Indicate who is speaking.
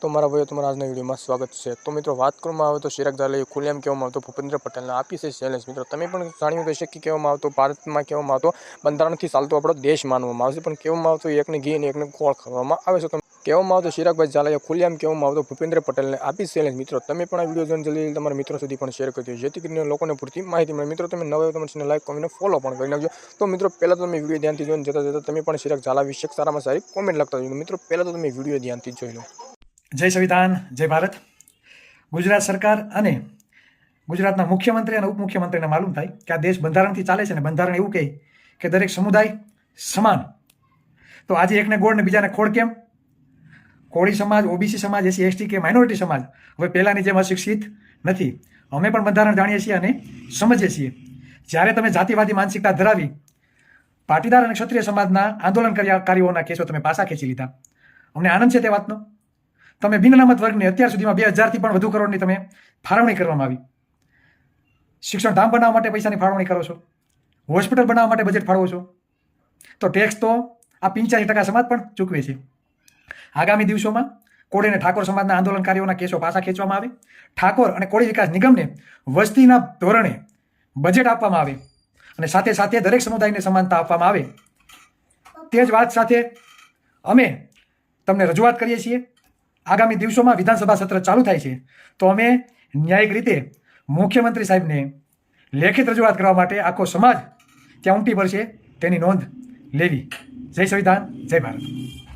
Speaker 1: તો મારા ભાઈઓ તમારા આજના વિડીયોમાં સ્વાગત છે। તો મિત્રો વાત કરવામાં આવે તો ચિરાગ ઝાલાએ ખુલ્લેઆમ કહેવામાં આવતો ભૂપેન્દ્ર પટેલને આપી છે ચેલેન્જ। મિત્રો તમે પણ જાણ્યું હશે કે કહેવામાં આવતો ભારતમાં કહેવામાં આવતો બંધારણથી ચાલતો આપણો દેશ માનવામાં આવશે, પણ કહેવામાં આવતો એકને ઘી અને એકને ગોળ ખાવામાં આવે છે। કહેવામાં આવતો ચિરાગભાઈ ઝાલાએ ખુલ્લેઆમ કહેવામાં આવતો ભૂપેન્દ્ર પટેલને આપી ચેલેન્જ। મિત્રો તમે પણ આ વિડીયો જોઈને જલ્દી તમારા મિત્રો સુધી પણ શેર કરજો, જેથી કરીને લોકોને પૂરતી માહિતી મળે। મિત્રો તમે નવા તમારી ચેનલ લાઈક કોમેન્ટ ફોલો પણ કરી નાખજો। તો મિત્રો પહેલાં તો તમે વિડીયો ધ્યાનથી જોઈને જતા તમે પણ ચિરાગ ઝાલા વિશે સારામાં સારી કોમેન્ટ લખતા જોજો। મિત્રો પહેલાં તો તમે વિડીયો ધ્યાનથી જોઈ લો।
Speaker 2: જય સંવિધાન, જય ભારત। ગુજરાત સરકાર અને ગુજરાતના મુખ્યમંત્રી અને ઉપમુખ્યમંત્રીને માલુમ થાય કે આ દેશ બંધારણથી ચાલે છે ને બંધારણ એવું કહે કે દરેક સમુદાય સમાન। તો આજે એકને ગોળ ને બીજાને ખોળ કેમ? કોળી સમાજ, ઓબીસી સમાજ, એસસી એસટી કે માઇનોરિટી સમાજ હવે પહેલાની જેમ અશિક્ષિત નથી। અમે પણ બંધારણ જાણીએ છીએ અને સમજીએ છીએ। જ્યારે તમે જાતિવાદી માનસિકતા ધરાવી પાટીદાર અને ક્ષત્રિય સમાજના આંદોલનકારીઓના કેસો તમે પાછા ખેંચી લીધા। અમને આનંદ છે તે વાતનો। તમે બિન અનામત વર્ગને અત્યાર સુધીમાં 2000થી પણ વધુ કરોડની તમે ફાળવણી કરવામાં આવી। શિક્ષણ ધામ બનાવવા માટે પૈસાની ફાળવણી કરો છો, હોસ્પિટલ બનાવવા માટે બજેટ ફાળવો છો, તો ટેક્સ તો આ 85% સમાજ પણ ચૂકવે છે। આગામી દિવસોમાં કોળી અને ઠાકોર સમાજના આંદોલનકારીઓના કેસો પાછા ખેંચવામાં આવે, ઠાકોર અને કોળી વિકાસ નિગમને વસ્તીના ધોરણે બજેટ આપવામાં આવે અને સાથે સાથે દરેક સમુદાયને સમાનતા આપવામાં આવે। તે જ વાત સાથે અમે તમને રજૂઆત કરીએ છીએ। આગામી દિવસોમાં વિધાનસભા સત્ર ચાલુ થાય છે તો અમે ન્યાયિક રીતે મુખ્યમંત્રી સાહેબને લેખિત રજૂઆત કરવા માટે આખો સમાજ ત્યાં ઉમટી પડશે, તેની નોંધ લેવી। જય સંવિધાન, જય ભારત।